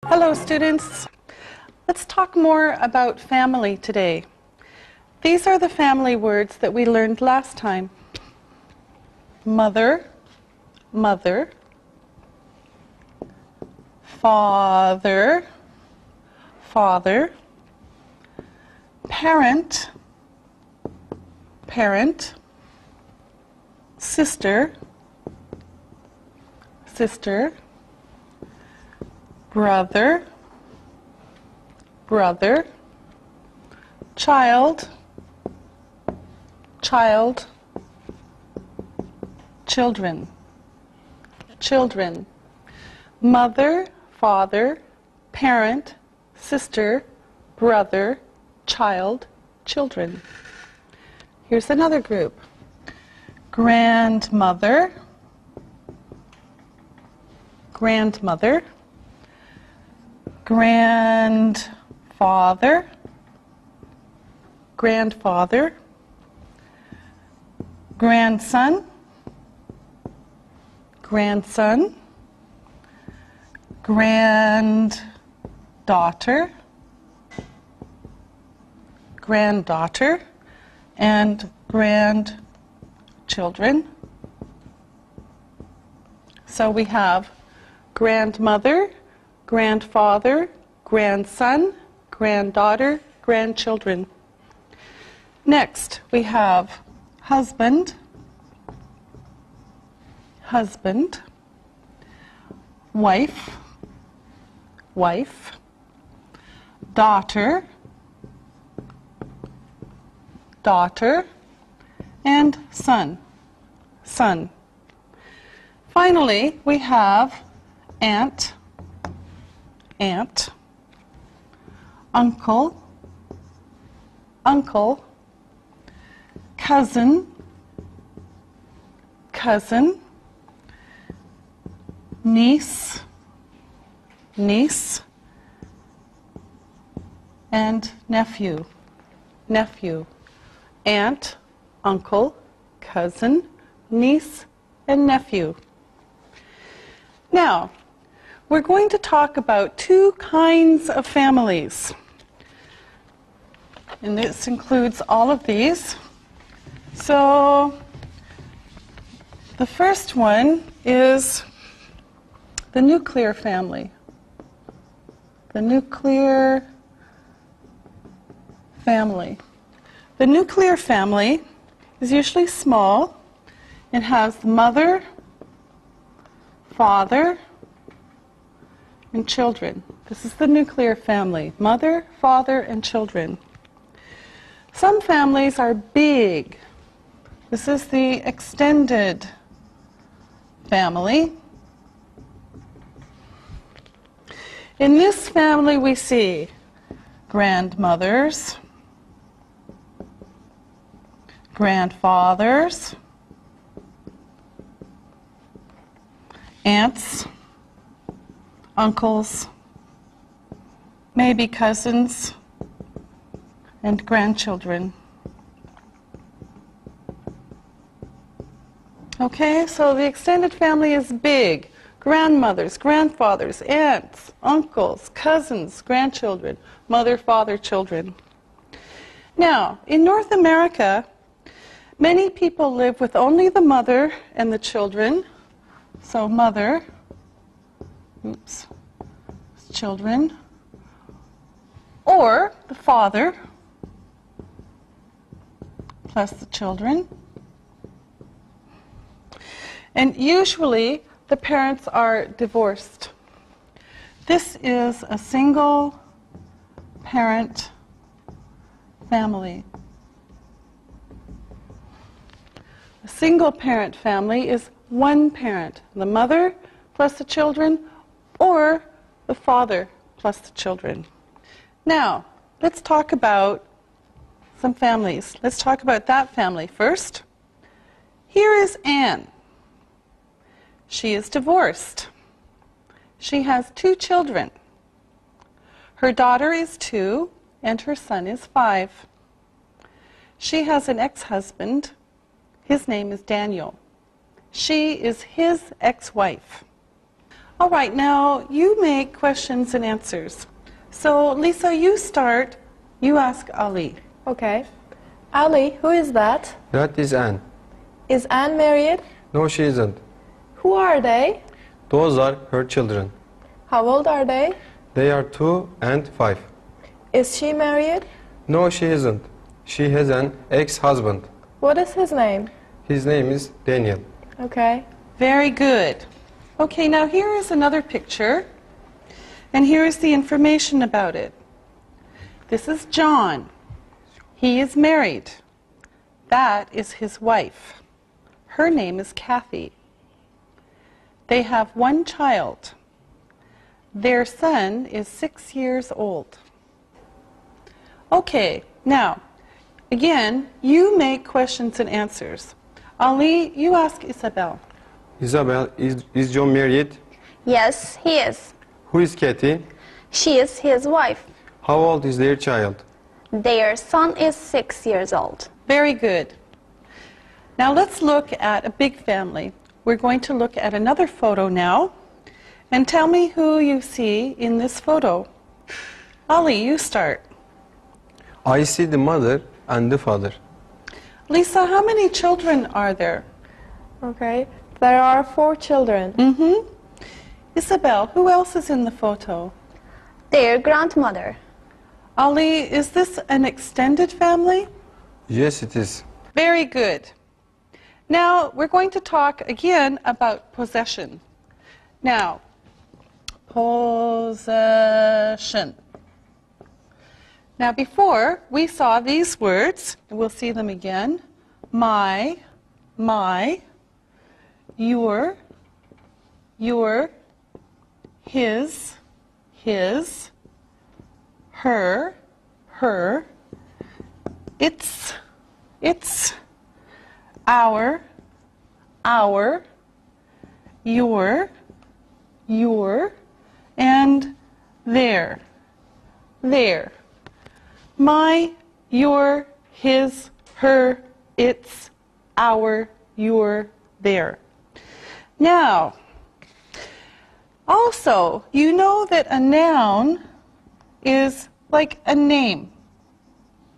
Hello students. Let's talk more about family today. These are the family words that we learned last time. Mother, mother, father, father, parent, parent, sister, sister, brother, brother, child, child, children, children, mother, father, parent, sister, brother, child, children. Here's another group. Grandmother, grandmother, grandfather, grandfather, grandson, grandson, granddaughter, granddaughter, and grandchildren. So we have grandmother, grandfather, grandson, granddaughter, grandchildren. Next, we have husband, husband, wife, wife, daughter, daughter, and son, son. Finally, we have aunt, aunt, uncle, uncle, cousin, cousin, niece, niece, and nephew, nephew. Aunt, uncle, cousin, niece, and nephew. Now, we're going to talk about two kinds of families. And this includes all of these. So, the first one is the nuclear family. The nuclear family. The nuclear family is usually small. It has mother, father, and children. This is the nuclear family. Mother, father, and children. Some families are big. This is the extended family. In this family we see grandmothers, grandfathers, aunts, uncles, maybe cousins, and grandchildren. Okay, so the extended family is big. Grandmothers, grandfathers, aunts, uncles, cousins, grandchildren, mother, father, children. Now, in North America, many people live with only the mother and the children. So mother, oops, children, or the father plus the children. And usually the parents are divorced. This is a single parent family. A single parent family is one parent, the mother plus the children, or the father plus the children. Now, let's talk about some families. Let's talk about that family first. Here is Anne. She is divorced. She has 2 children. Her daughter is 2 and her son is 5. She has an ex-husband. His name is Daniel. She is his ex-wife. All right, now you make questions and answers. So, Lisa, you start. You ask Ali. Okay. Ali, who is that? That is Anne. Is Anne married? No, she isn't. Who are they? Those are her children. How old are they? They are 2 and 5. Is she married? No, she isn't. She has an ex-husband. What is his name? His name is Daniel. Okay. Very good. Okay, now here is another picture, and here is the information about it. This is John. He is married. That is his wife. Her name is Kathy. They have one child. Their son is 6 years old. Okay, now, again, you make questions and answers. Ali, you ask Isabel. Isabel, is John married? Yes, he is. Who is Kathy? She is his wife. How old is their child? Their son is 6 years old. Very good. Now let's look at a big family. We're going to look at another photo now. And tell me who you see in this photo. Ali, you start. I see the mother and the father. Lisa, how many children are there? Okay. There are 4 children. Mm-hmm. Isabel, who else is in the photo? Their grandmother. Ali, is this an extended family? Yes, it is. Very good. Now, we're going to talk again about possession. Now, possession. Now, before, we saw these words, and we'll see them again. My, your, his, her, its, our, your, and their. My, your, his, her, its, our, your, their. Now, also, you know that a noun is like a name.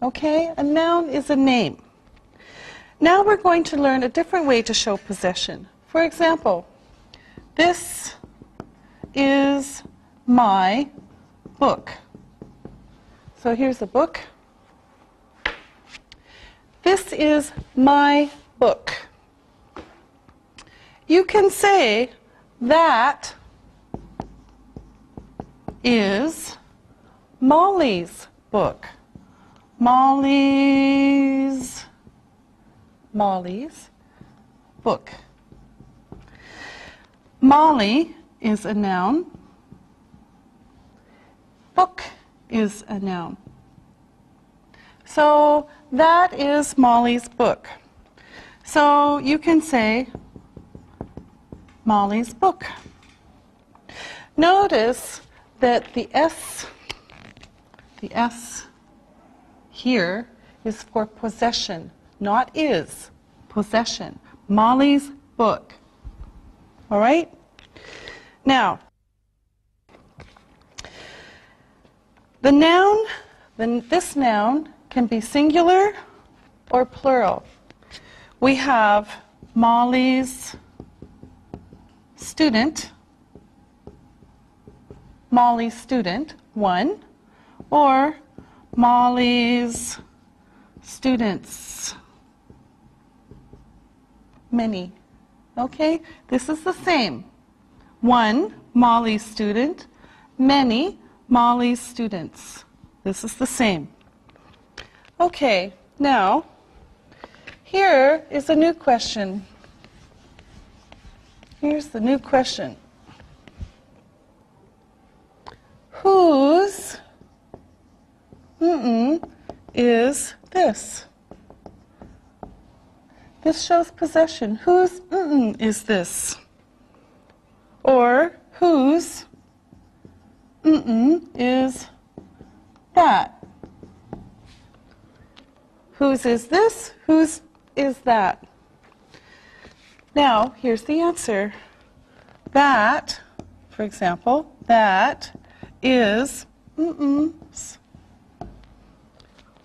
Okay? A noun is a name. Now we're going to learn a different way to show possession. For example, this is my book. So here's a book. This is my book. You can say that is Molly's book. Molly's book. Molly is a noun. Book is a noun. So that is Molly's book. So you can say Molly's book. Notice that the S here is for possession, not is. Possession. Molly's book. All right? Now, the noun, this noun can be singular or plural. We have Molly's student, one, or Molly's students, many. Okay? This is the same. One, Molly's student, many, Molly's students. This is the same. Okay, now, here is a new question. Here's the new question. Whose is this? This shows possession. Whose is this? Or whose is that? Whose is this? Whose is that? Now, here's the answer. That For example, that is mm-ms.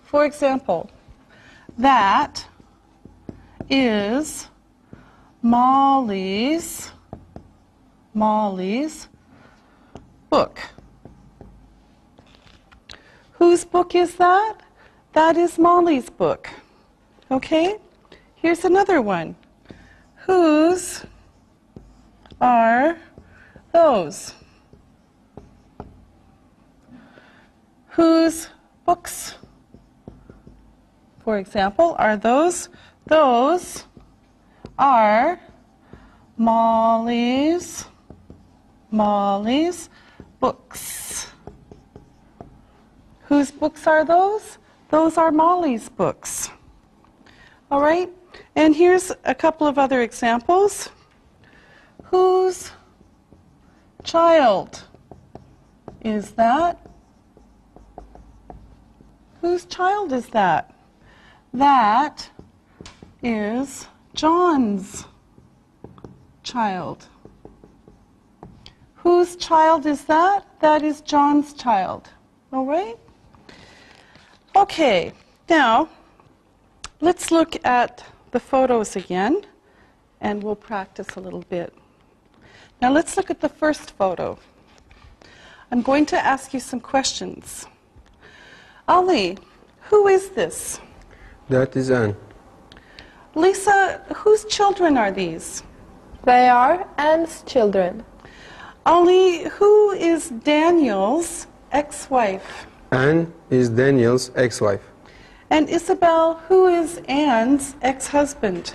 For example, that is Molly's book. Whose book is that? That is Molly's book. Okay? Here's another one. Whose are those? Whose books, for example, are those? Those are Molly's books. Whose books are those? Those are Molly's books. All right? And here's a couple of other examples. Whose child is that? Whose child is that? That is John's child. Whose child is that? That is John's child. All right? Okay, now let's look at the photos again, and we'll practice a little bit. Now let's look at the first photo. I'm going to ask you some questions. Ali, who is this? That is Anne. Lisa, whose children are these? They are Anne's children. Ali, who is Daniel's ex-wife? Anne is Daniel's ex-wife. And Isabel, who is Anne's ex-husband?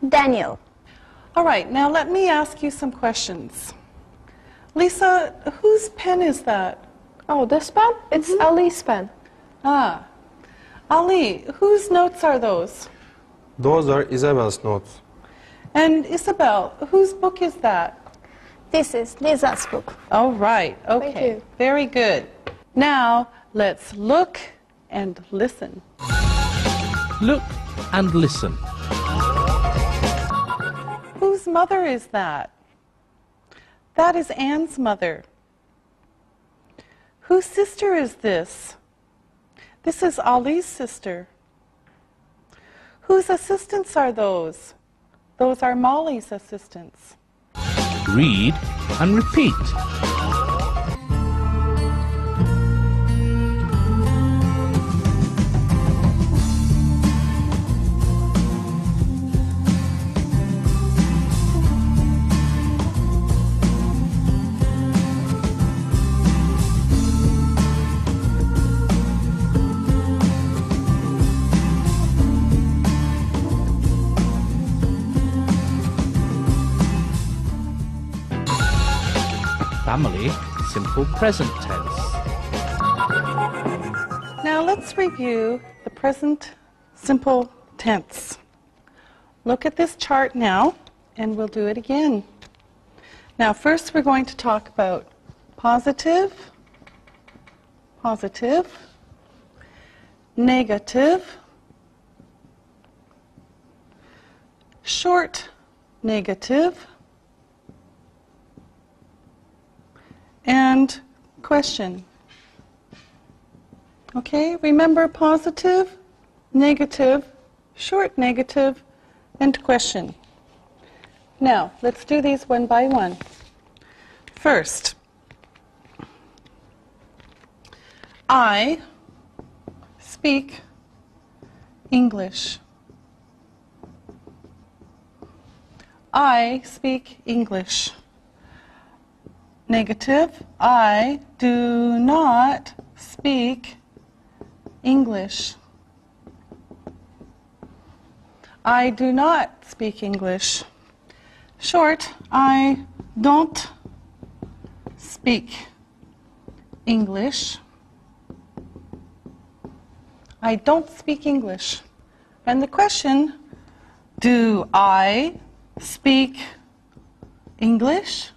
Daniel. All right, now let me ask you some questions. Lisa, whose pen is that? Oh, this pen? It's Ali's pen. Ah. Ali, whose notes are those? Those are Isabel's notes. And Isabel, whose book is that? This is Lisa's book. All right, okay. Thank you. Very good. Now, let's look and listen. Look and listen. Whose mother is that? That is Anne's mother. Whose sister is this? This is Ali's sister. Whose assistants are those? Those are Molly's assistants. Read and repeat. Family, simple present tense. Now let's review the present simple tense. Look at this chart now, and we'll do it again. Now first we're going to talk about positive, negative, short negative, and question. Okay, remember positive, negative, short negative, and question. Now, let's do these one by one. First, I speak English. I speak English. Negative, I do not speak English. I do not speak English. Short, I don't speak English. I don't speak English. And the question, do I speak English?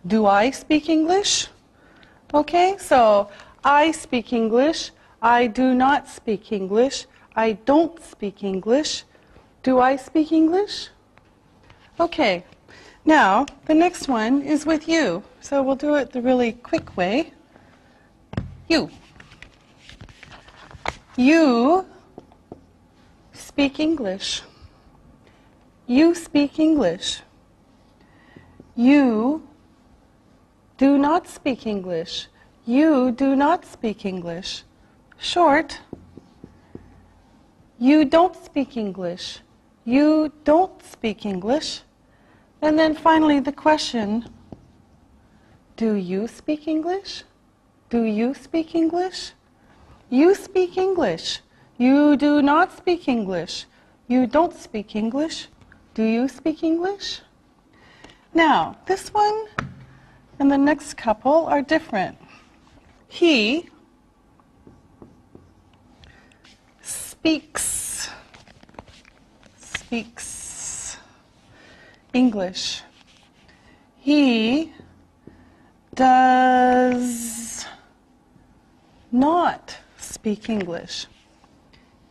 Do I speak English? Okay, so I speak English. I do not speak English. I don't speak English. Do I speak English? Okay, Now, the next one is with you. So we'll do it the really quick way. You. You speak English. You speak English. You do not speak English. You do not speak English. Short. You don't speak English. You don't speak English. And then finally the question, do you speak English? Do you speak English? You speak English. You do not speak English. You don't speak English. Do you speak English? Now, this one and the next couple are different. He speaks English. He does not speak English.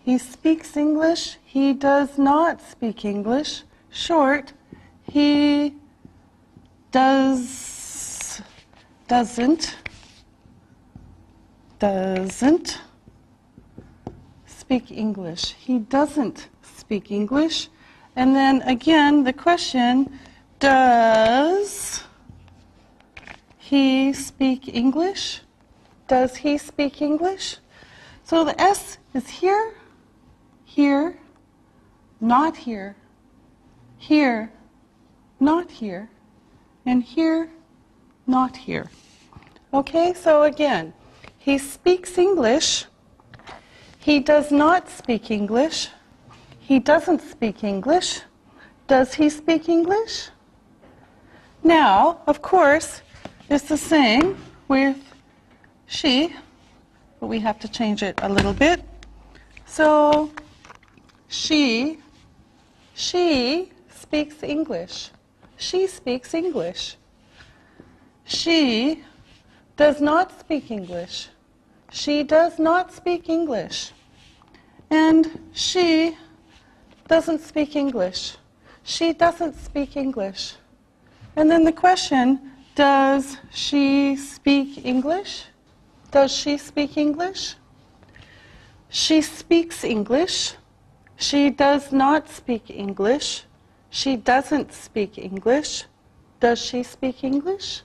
He speaks English. He does not speak English. Short, he doesn't speak English. He doesn't speak English. And then again, the question, does he speak English? Does he speak English? So the S is here, here, not here, here, not here, and here, not here. Okay, so again, he speaks English. He does not speak English. He doesn't speak English. Does he speak English? Now, of course, it's the same with she, but we have to change it a little bit. So, she speaks English. She speaks English. She does not speak English. She does not speak English. And she doesn't speak English. She doesn't speak English. And then the question, does she speak English? Does she speak English? She speaks English. She does not speak English. She doesn't speak English. Does she speak English?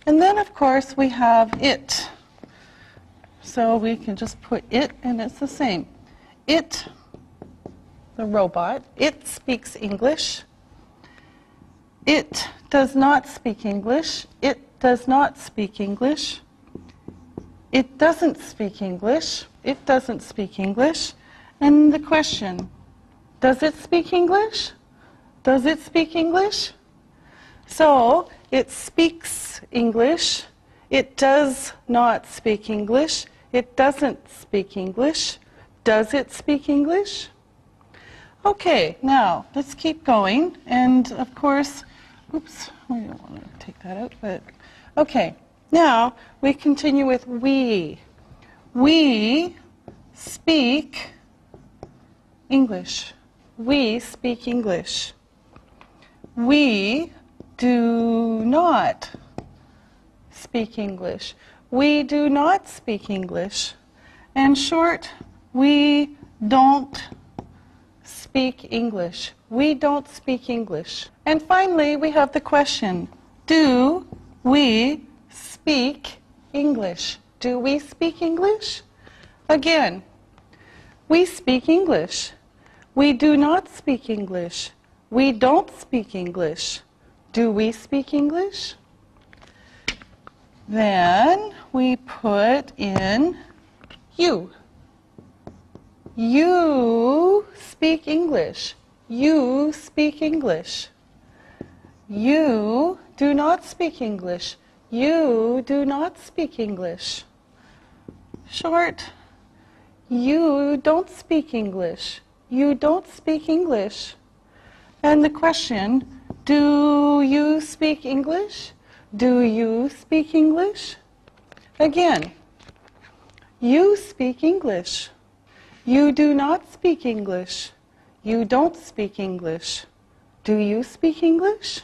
And then, of course, we have it. So we can just put it, and it's the same. It, the robot, it speaks English. It does not speak English. It does not speak English. It doesn't speak English. It doesn't speak English. And the question, does it speak English? Does it speak English? So, it speaks English. It does not speak English. It doesn't speak English. Does it speak English? Okay, now let's keep going. And of course, oops, we don't want to take that out, but okay. Now we continue with we. We speak English. We speak English. We do not speak English. We do not speak English. And short, we don't speak English. We don't speak English. And finally, we have the question, do we speak English? Do we speak English? Again, we speak English. We do not speak English. We don't speak English. Do we speak English? Then we put in you. You speak English. You speak English. You do not speak English. You do not speak English. Short, you don't speak English. You don't speak English. And the question, do you speak English? Do you speak English? Again, you speak English. You do not speak English. You don't speak English. Do you speak English?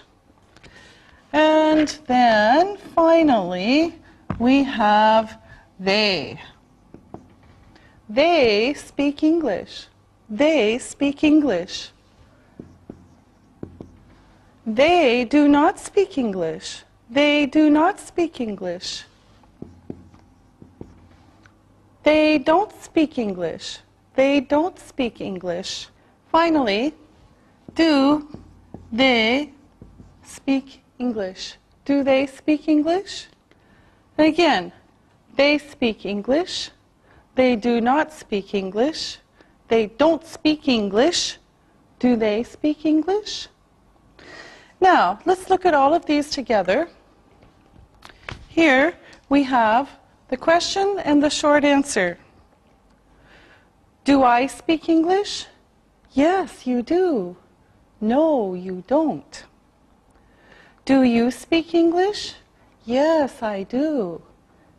And then finally, we have they. They speak English. They speak English. They do not speak English. They do not speak English. They don't speak English. They don't speak English. Finally, do they speak English? Do they speak English? And again, they speak English. They do not speak English. They don't speak English. Do they speak English? Now, let's look at all of these together. Here we have the question and the short answer. Do I speak English? Yes, you do. No, you don't. Do you speak English? Yes, I do.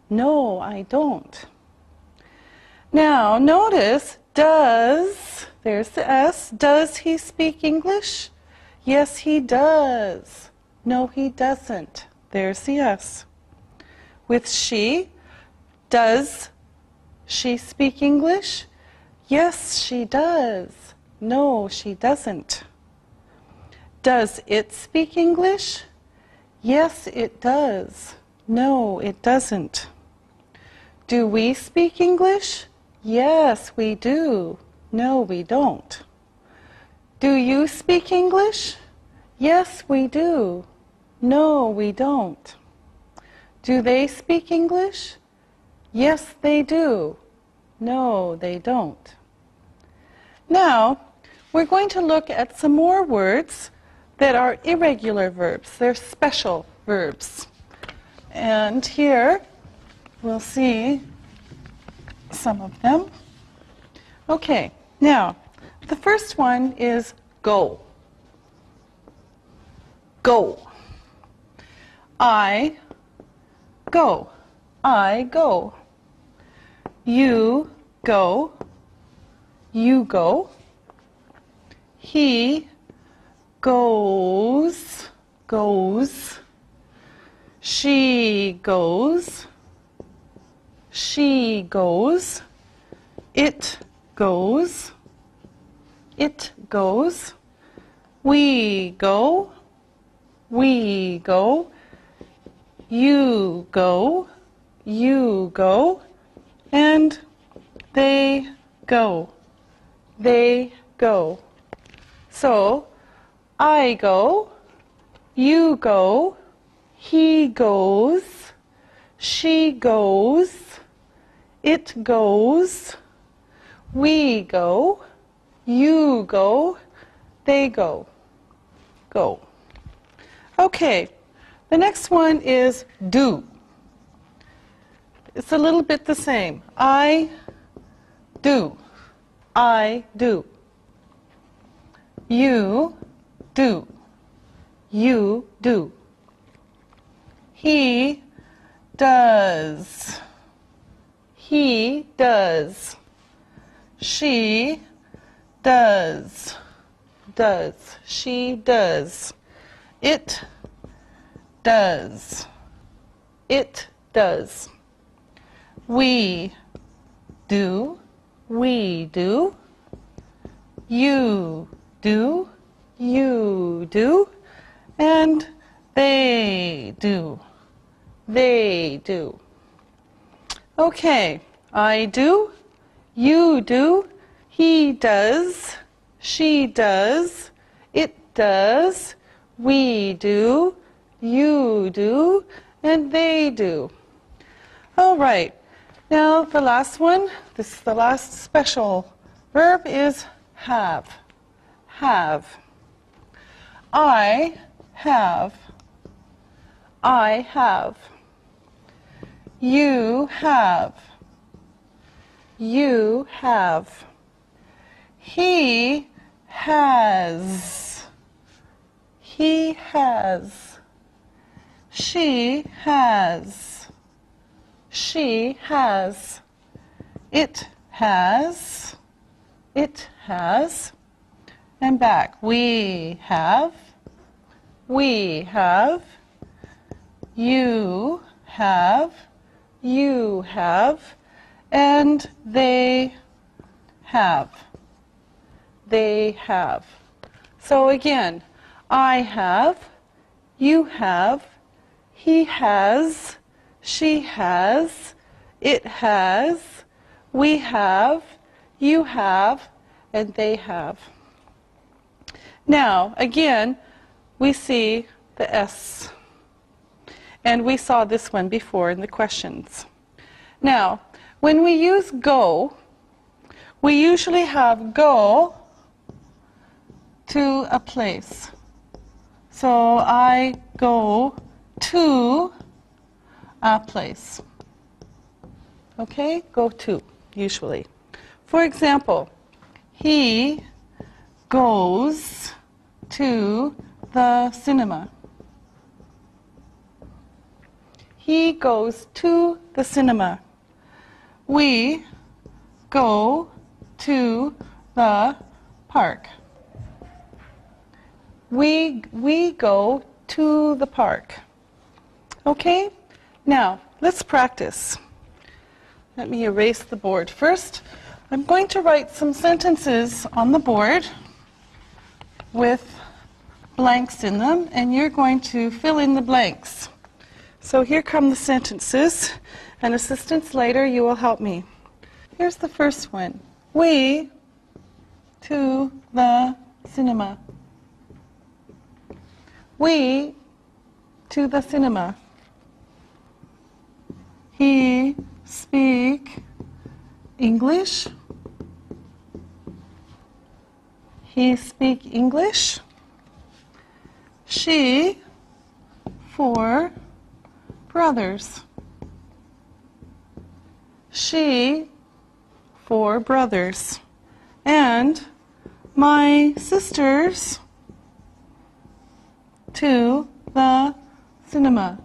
No, I don't. Now, notice, does, there's the S, does he speak English? Yes, he does. No, he doesn't. There's the S. With she, does she speak English? Yes, she does. No, she doesn't. Does it speak English? Yes, it does. No, it doesn't. Do we speak English? Yes, we do. No, we don't. Do you speak English? Yes, we do. No, we don't. Do they speak English? Yes, they do. No, they don't. Now, we're going to look at some more words that are irregular verbs. They're special verbs. And here, we'll see some of them. Okay, now, the first one is go. Go. I go. I go. You go. You go. He goes. Goes. She goes. She goes. It goes. It goes. We go. We go. You go. You go. And they go. They go. So, I go. You go. He goes. She goes. It goes. We go. You go. They go. Go. Okay. The next one is do. It's a little bit the same. I do. I do. You do. You do. He does. He does. She does. Does. She does. It does. It does. We do. We do. You do. You do. And they do. They do. Okay. I do. You do. He does. She does. It does. We do. You do. And they do. All right. Now the last one, this is the last special verb, is have. Have. I have. I have. You have. You have. He has. He has. She has. She has. It has. It has. And back. We have. We have. you have, and they have. They have. So again, I have, you have, he has, she has, it has, we have, you have, and they have. Now, again, we see the S. And we saw this one before in the questions. Now, when we use go, we usually have go to a place. So I go to a place. Okay, go to, usually. For example, he goes to the cinema. He goes to the cinema. We go to the park. We go to the park. Okay? Now, let's practice. Let me erase the board. First, I'm going to write some sentences on the board with blanks in them, and you're going to fill in the blanks. So here come the sentences, and assistants later, you will help me. Here's the first one. We to the cinema. We to the cinema. He speak English. He speak English. She for brothers. She for brothers. And my sisters to the cinema.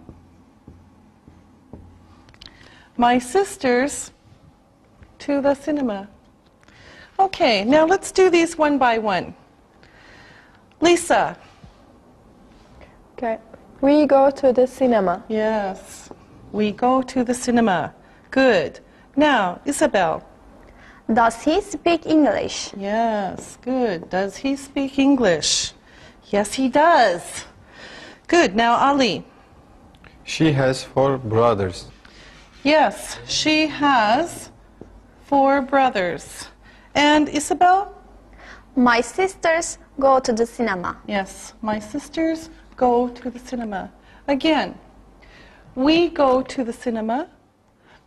My sisters to the cinema. Okay, now let's do these one by one. Lisa. Okay. We go to the cinema. Yes, we go to the cinema. Good. Now, Isabel. Does he speak English? Yes, good. Does he speak English? Yes, he does. Good. Now, Ali. She has 4 brothers. Yes, she has 4 brothers. And Isabel? My sisters go to the cinema. Yes, my sisters go to the cinema. Again, we go to the cinema.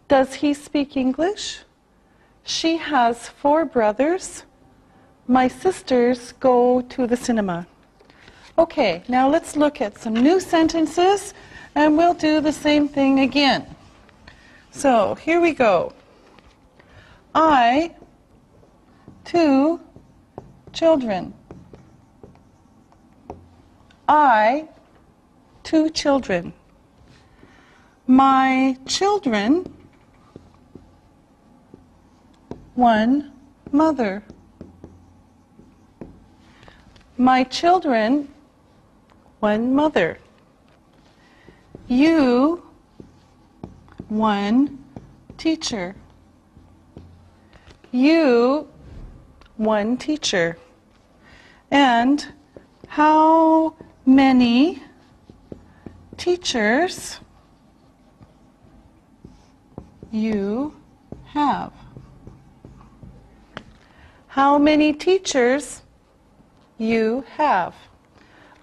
Does he speak English? She has 4 brothers. My sisters go to the cinema. Okay, now let's look at some new sentences, and we'll do the same thing again. So, here we go. I, 2 children. I, 2 children. My children, 1 mother. My children, 1 mother. You, 1 teacher. You, 1 teacher. And how many teachers you have? How many teachers you have?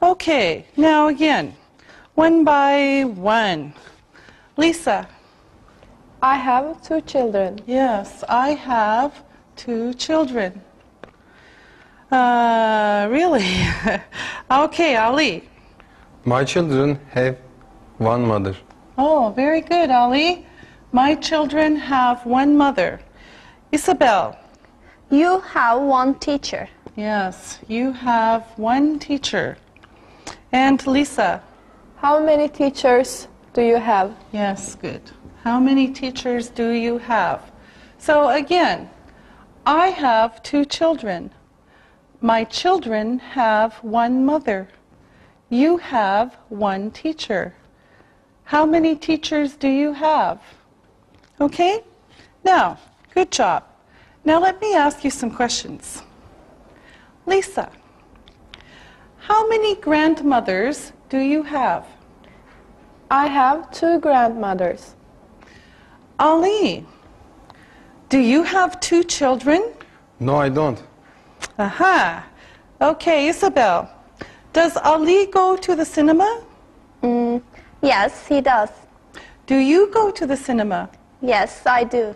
Okay, now again, one by one. Lisa. I have 2 children. Yes, I have 2 children. Really? Okay, Ali. My children have 1 mother. Oh, very good, Ali. My children have 1 mother. Isabel. You have 1 teacher. Yes, you have 1 teacher. And Lisa. How many teachers do you have? Yes, good. How many teachers do you have? So again, I have 2 children. My children have 1 mother. You have 1 teacher. How many teachers do you have? Okay? Now, good job. Now let me ask you some questions. Lisa, how many grandmothers do you have? I have 2 grandmothers. Ali, do you have 2 children? No, I don't. Aha. Okay, Isabel, does Ali go to the cinema? Yes, he does. Do you go to the cinema? Yes, I do.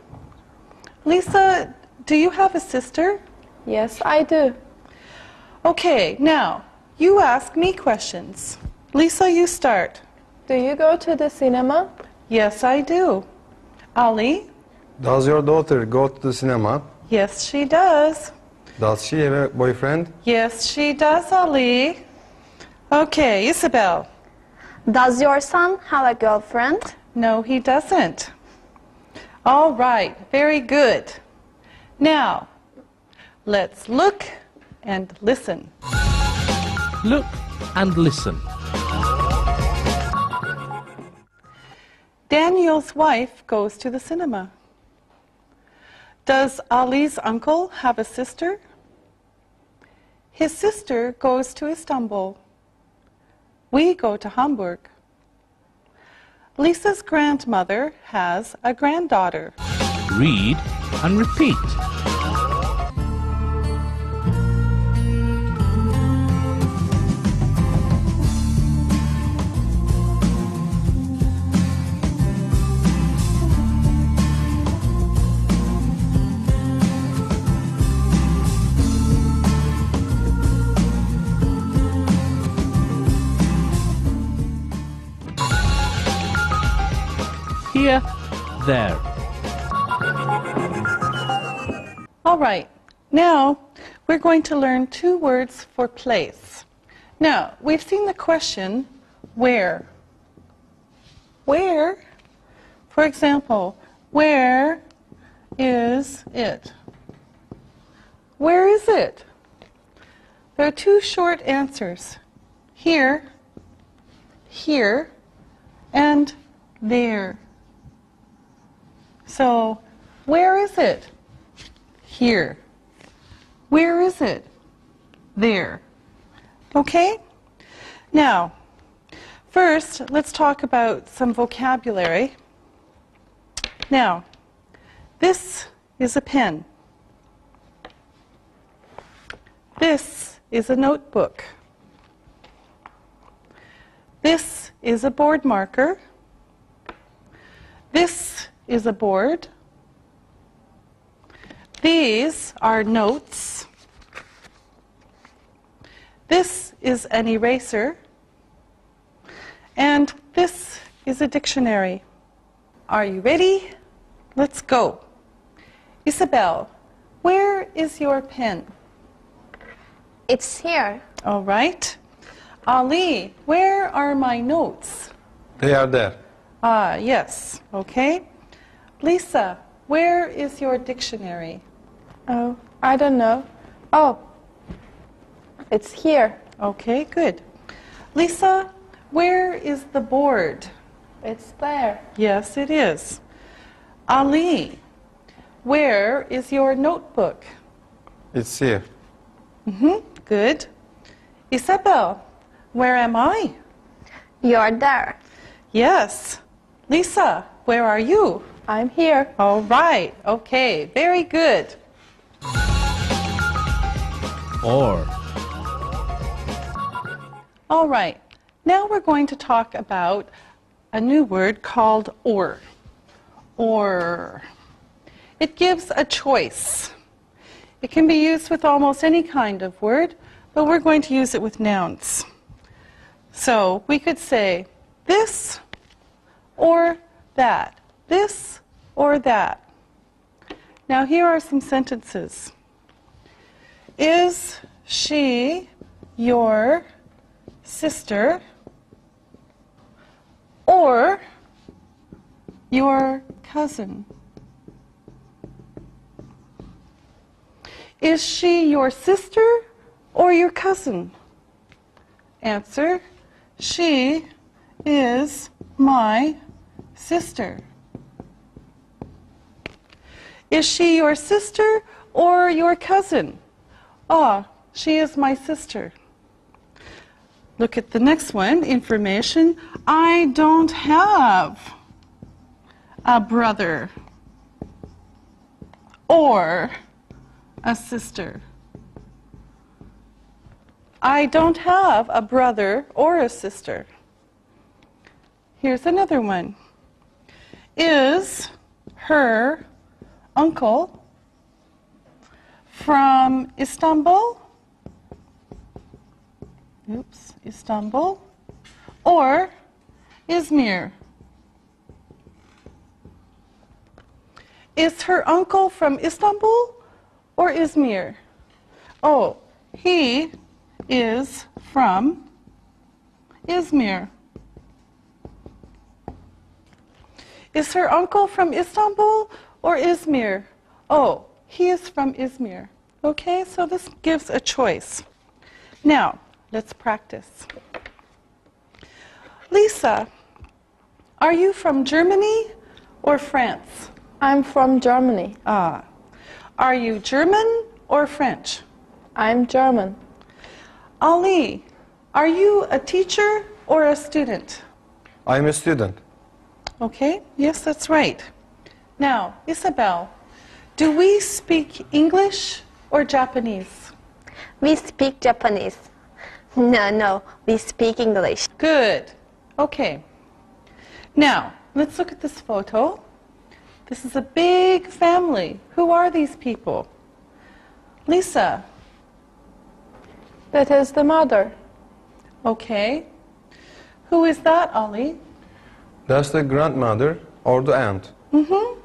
Lisa, do you have a sister? Yes, I do. Okay, now, you ask me questions. Lisa, you start. Do you go to the cinema? Yes, I do. Ali? Does your daughter go to the cinema? Yes, she does. Does she have a boyfriend? Yes, she does, Ali. Okay, Isabel. Does your son have a girlfriend? No, he doesn't. All right, very good. Now, let's look and listen. Look and listen. Daniel's wife goes to the cinema. Does Ali's uncle have a sister? His sister goes to Istanbul. We go to Hamburg. Lisa's grandmother has a granddaughter. Read and repeat. Here, there. All right, now we're going to learn 2 words for place. Now, we've seen the question, where? Where? For example, where is it? Where is it? There are 2 short answers. Here, here, and there. So, where is it? Here. Where is it? There. Okay? Now, first, let's talk about some vocabulary. Now, this is a pen. This is a notebook. This is a board marker. This is a board. These are notes. This is an eraser. And this is a dictionary. Are you ready? Let's go. Isabel, where is your pen? It's here. All right. Ali, where are my notes? They are there. Ah, yes. Okay. Lisa, where is your dictionary? Oh, I don't know. Oh, it's here. Okay, good. Lisa, where is the board? It's there. Yes, it is. Ali, where is your notebook? It's here. Good. Isabel, where am I? You're there. Yes. Lisa, where are you? I'm here. All right. Okay, very good. Or. All right. Now we're going to talk about a new word called or. Or. It gives a choice. It can be used with almost any kind of word, but we're going to use it with nouns. So we could say this or that. This or that. Now here are some sentences. Is she your sister or your cousin? Is she your sister or your cousin? Answer, she is my sister. Is she your sister or your cousin? Ah, she is my sister. Look at the next one, information. I don't have a brother or a sister. I don't have a brother or a sister. Here's another one. Is her uncle from Istanbul? Oops, Istanbul. Or Izmir? Is her uncle from Istanbul or Izmir? Oh, he is from Izmir. Is her uncle from Istanbul or Izmir? Oh, he is from Izmir. Okay, so this gives a choice. Now, let's practice. Lisa, are you from Germany or France? I'm from Germany. Ah. Are you German or French? I'm German. Ali, are you a teacher or a student? I'm a student. Okay, yes, that's right. Now, Isabel, do we speak English or Japanese? We speak Japanese. No, we speak English. Good. Okay. Now, let's look at this photo. This is a big family. Who are these people? Lisa. That is the mother. Okay. Who is that, Ali? That's the grandmother or the aunt. Mm-hmm.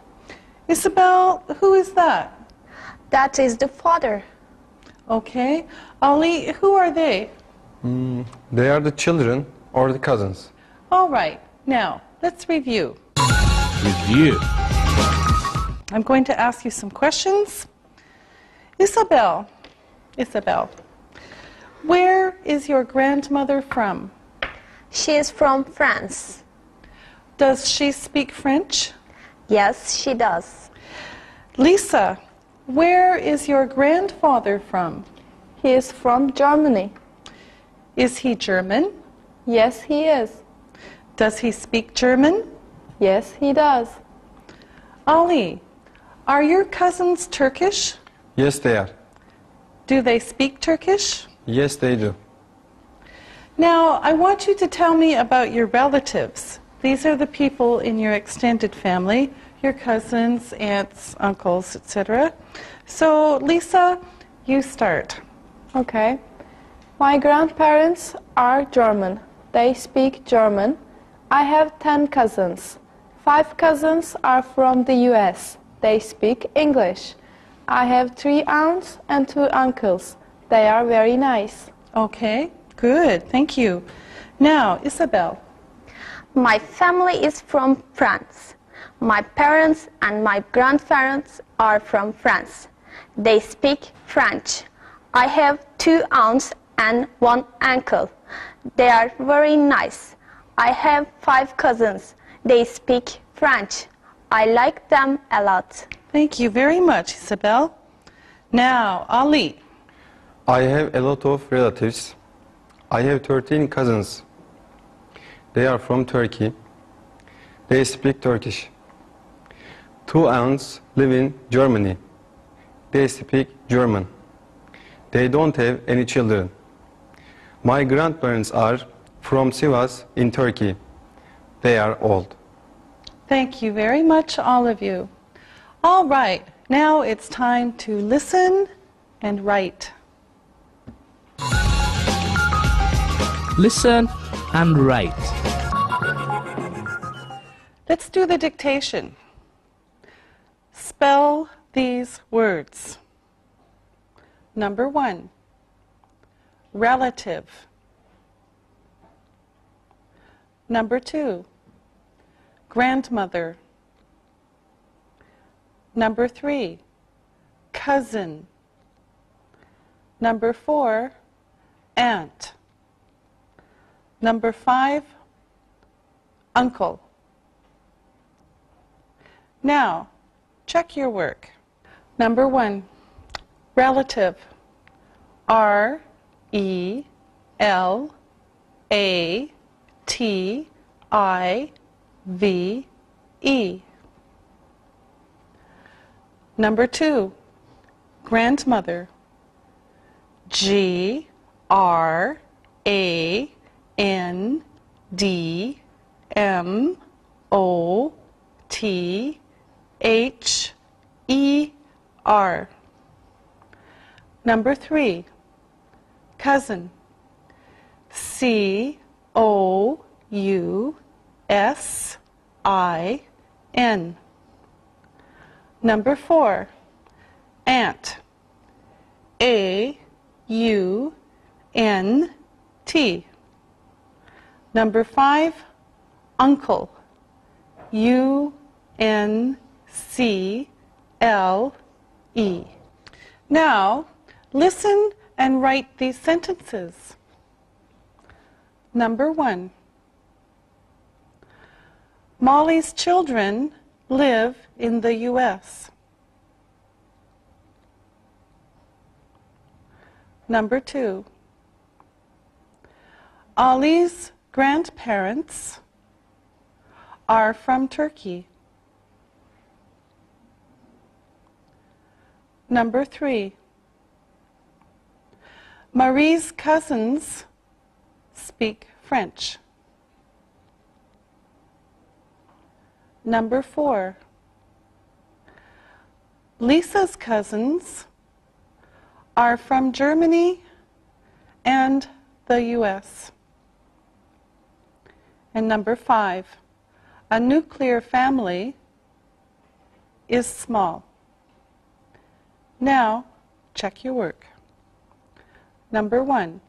Isabel, who is that? That is the father. Okay. Ali, who are they? They are the children or the cousins. All right. Now, let's review. Review. I'm going to ask you some questions. Isabel, where is your grandmother from? She is from France. Does she speak French? Yes, she does. Lisa, where is your grandfather from? He is from Germany. Is he German? Yes, he is. Does he speak German? Yes, he does. Ali, are your cousins Turkish? Yes, they are. Do they speak Turkish? Yes, they do. Now, I want you to tell me about your relatives. These are the people in your extended family, your cousins, aunts, uncles, etc. So, Lisa, you start. Okay. My grandparents are German. They speak German. I have 10 cousins. 5 cousins are from the US. They speak English. I have 3 aunts and 2 uncles. They are very nice. Okay, good, thank you. Now, Isabel. My family is from France. My parents and my grandparents are from France. They speak French. I have 2 aunts and 1 uncle. They are very nice. I have 5 cousins. They speak French. I like them a lot. Thank you very much, Isabel. Now, Ali. I have a lot of relatives. I have 13 cousins. They are from Turkey. They speak Turkish. 2 aunts live in Germany. They speak German. They don't have any children. My grandparents are from Sivas in Turkey. They are old. Thank you very much, all of you. All right, now it's time to listen and write. Listen and write. Let's do the dictation. Spell these words. Number 1, relative. Number 2, grandmother. Number 3, cousin. Number 4, aunt. Number 5, uncle. Now, check your work. Number 1, relative. R-E-L-A-T-I-V-E. Number 2, grandmother. G-R-A-N-D-M-O-T-H-E-R. Number 3, cousin. C-O-U-S-I-N. Number 4, aunt. A-U-N-T. Number 5, uncle. U-N-C-L-E. Now, listen and write these sentences. Number 1, Molly's children live in the U.S. Number 2, Ali's grandparents are from Turkey. Number 3, Marie's cousins speak French. Number 4, Lisa's cousins are from Germany and the U.S. And number 5, a nuclear family is small. Now, check your work. Number 1,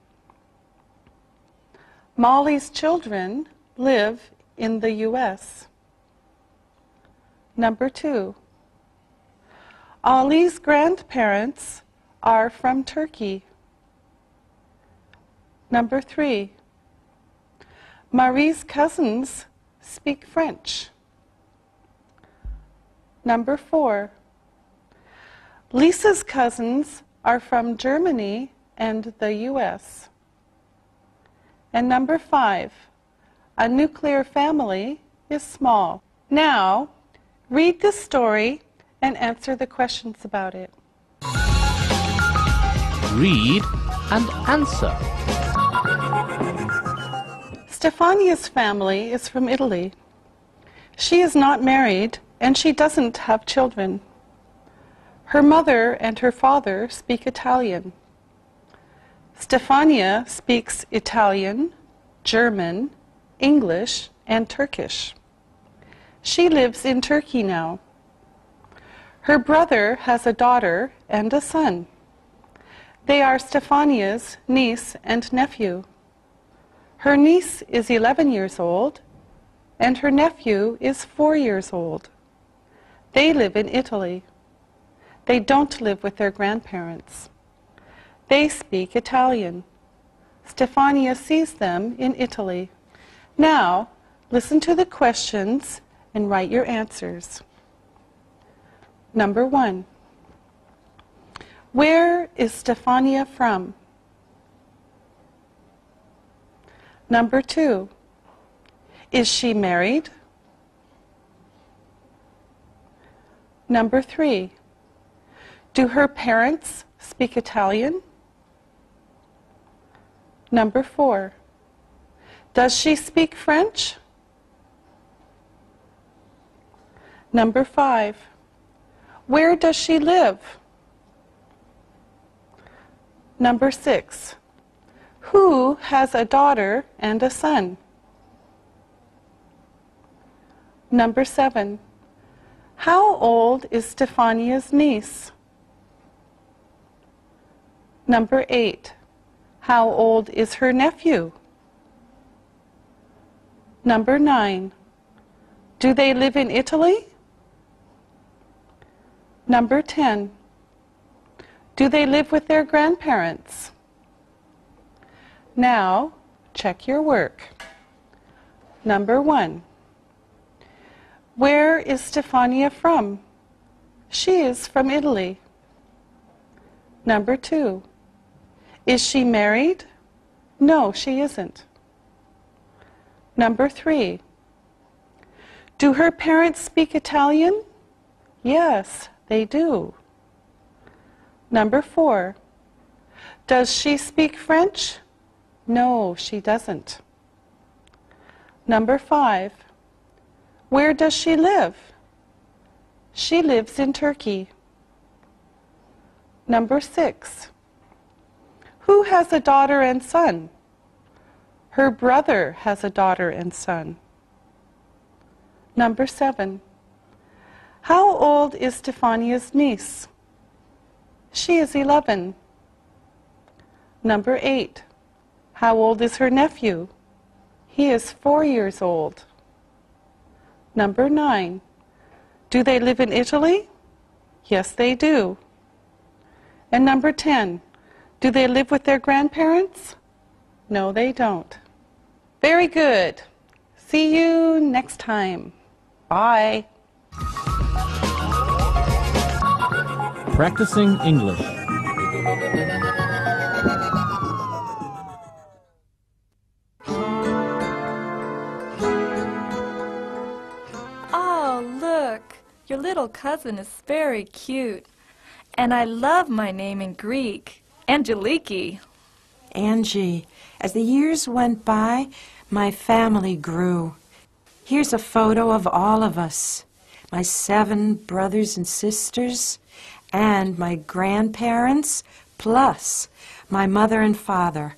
Molly's children live in the U.S. Number 2, Ali's grandparents are from Turkey. Number 3, Marie's cousins speak French. Number 4, Lisa's cousins are from Germany and the U.S. And number 5, a nuclear family is small. Now, read the story and answer the questions about it. Read and answer. Stefania's family is from Italy. She is not married and she doesn't have children. Her mother and her father speak Italian. Stefania speaks Italian, German, English, and Turkish. She lives in Turkey now. Her brother has a daughter and a son. They are Stefania's niece and nephew. Her niece is 11 years old, and her nephew is 4 years old. They live in Italy. They don't live with their grandparents. They speak Italian. Stefania sees them in Italy. Now, listen to the questions and write your answers. Number 1, where is Stefania from? Number 2, is she married? Number 3, do her parents speak Italian? Number 4, does she speak French? Number 5, where does she live? Number 6, who has a daughter and a son? Number 7, how old is Stefania's niece? Number 8, how old is her nephew? Number 9, do they live in Italy? Number 10, do they live with their grandparents? Now, check your work. Number 1, Where is Stefania from? She is from Italy. Number 2. Is she married? No, she isn't. Number 3. Do her parents speak Italian? Yes, they do. Number 4. Does she speak French? No, she doesn't. Number 5. Where does she live? She lives in Turkey. Number 6. Who has a daughter and son? Her brother has a daughter and son. Number 7. How old is Stefania's niece? She is 11. Number 8. How old is her nephew? He is 4 years old. Number 9. Do they live in Italy? Yes, they do. And number 10. Do they live with their grandparents? No, they don't. Very good. See you next time. Bye. Practicing English. Oh, look, your little cousin is very cute. And I love my name in Greek, Angeliki. Angie, as the years went by, my family grew. Here's a photo of all of us, my 7 brothers and sisters, and my grandparents, plus my mother and father.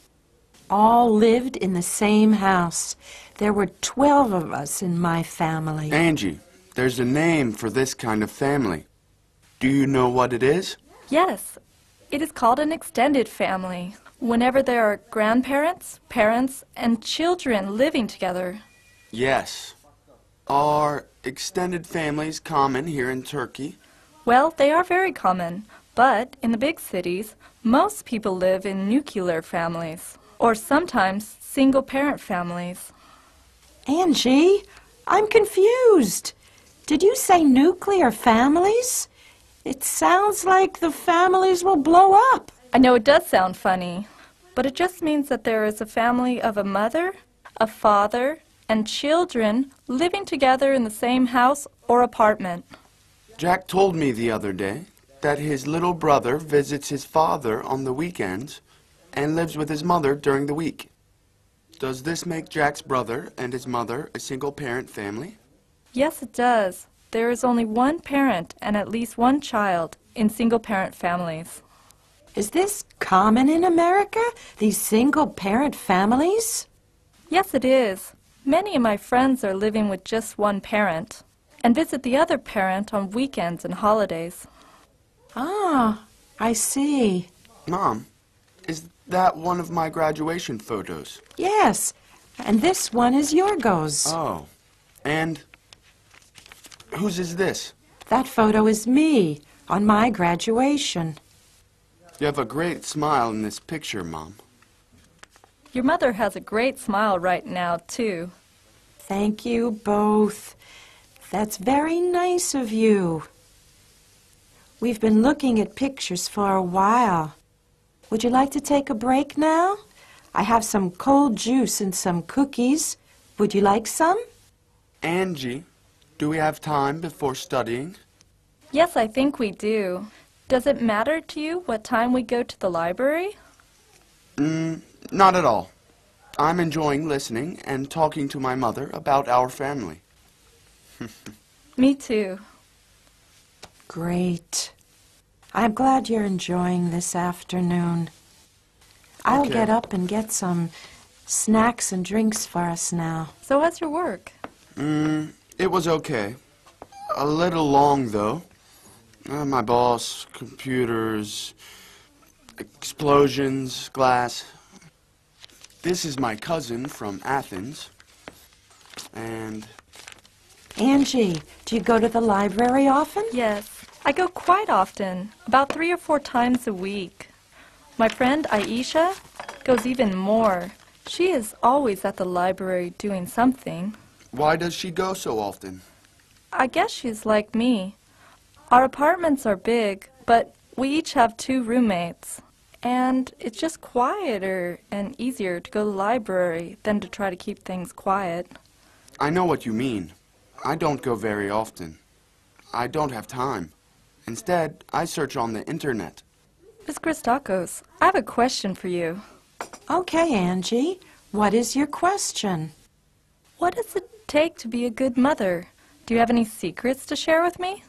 All lived in the same house. There were 12 of us in my family. Angie, there's a name for this kind of family. Do you know what it is? Yes, it is called an extended family. Whenever there are grandparents, parents, and children living together. Yes. Are extended families common here in Turkey? Well, they are very common, but in the big cities, most people live in nuclear families, or sometimes single-parent families. Angie, I'm confused. Did you say nuclear families? It sounds like the families will blow up. I know it does sound funny, but it just means that there is a family of a mother, a father, and children living together in the same house or apartment. Jack told me the other day that his little brother visits his father on the weekends and lives with his mother during the week. Does this make Jack's brother and his mother a single-parent family? Yes, it does. There is only one parent and at least one child in single-parent families. Is this common in America, these single-parent families? Yes, it is. Many of my friends are living with just one parent and visit the other parent on weekends and holidays. Ah, I see. Mom, is that one of my graduation photos? Yes, and this one is Yorgos. Oh, and whose is this? That photo is me on my graduation. You have a great smile in this picture, Mom. Your mother has a great smile right now, too. Thank you both. That's very nice of you. We've been looking at pictures for a while. Would you like to take a break now? I have some cold juice and some cookies. Would you like some? Angie, do we have time before studying? Yes, I think we do. Does it matter to you what time we go to the library? Not at all. I'm enjoying listening and talking to my mother about our family. Me too. Great. I'm glad you're enjoying this afternoon. I'll Okay. get up and get some snacks and drinks for us now. So how's your work? It was okay. A little long, though. My boss, computers, explosions, glass. This is my cousin from Athens. And Angie, do you go to the library often? Yes, I go quite often, about 3 or 4 times a week. My friend Aisha goes even more. She is always at the library doing something. why does she go so often? I guess she's like me. Our apartments are big, but we each have 2 roommates. And it's just quieter and easier to go to the library than to try to keep things quiet. I know what you mean. I don't go very often. I don't have time. Instead, I search on the internet. Miss Christakos, I have a question for you. Okay, Angie. What is your question? What does it take to be a good mother? Do you have any secrets to share with me?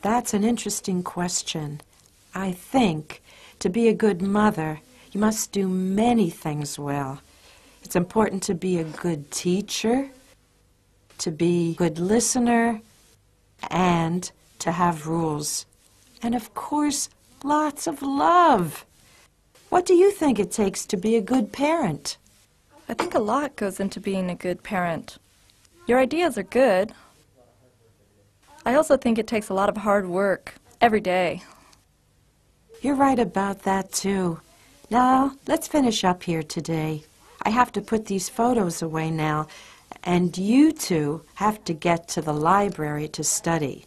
That's an interesting question. I think to be a good mother, you must do many things well. It's important to be a good teacher, to be a good listener, and to have rules. And of course, lots of love. What do you think it takes to be a good parent? I think a lot goes into being a good parent. Your ideas are good. I also think it takes a lot of hard work every day. You're right about that, too. Now, let's finish up here today. I have to put these photos away now, and you two have to get to the library to study.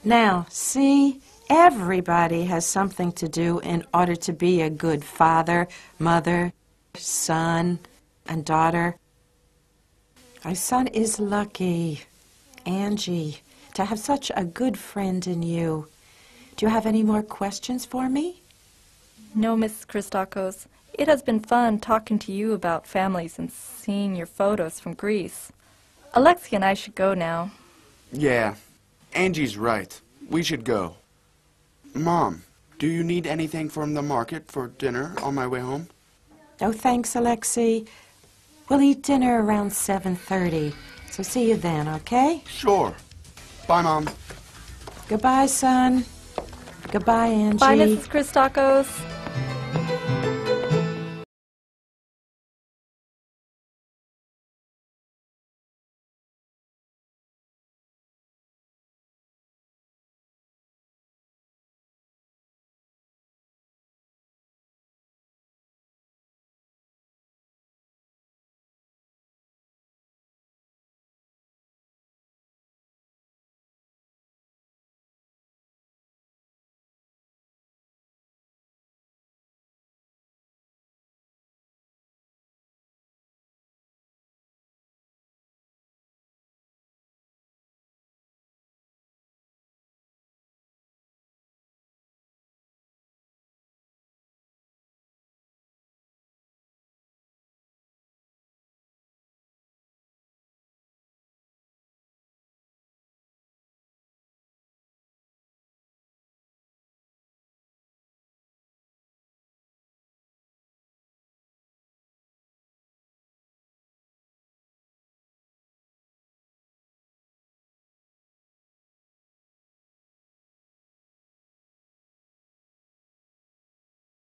Now, see, everybody has something to do in order to be a good father, mother, son, and daughter. My son is lucky, Angie, to have such a good friend in you. Do you have any more questions for me? No, Miss Christakos. It has been fun talking to you about families and seeing your photos from Greece. Alexia and I should go now. Yeah, Angie's right. We should go. Mom, do you need anything from the market for dinner on my way home? No, thanks, Alexei. We'll eat dinner around 7:30, so see you then, okay? Sure. Bye, Mom. Goodbye, son. Goodbye, Angie. Bye, Mrs. Christakos.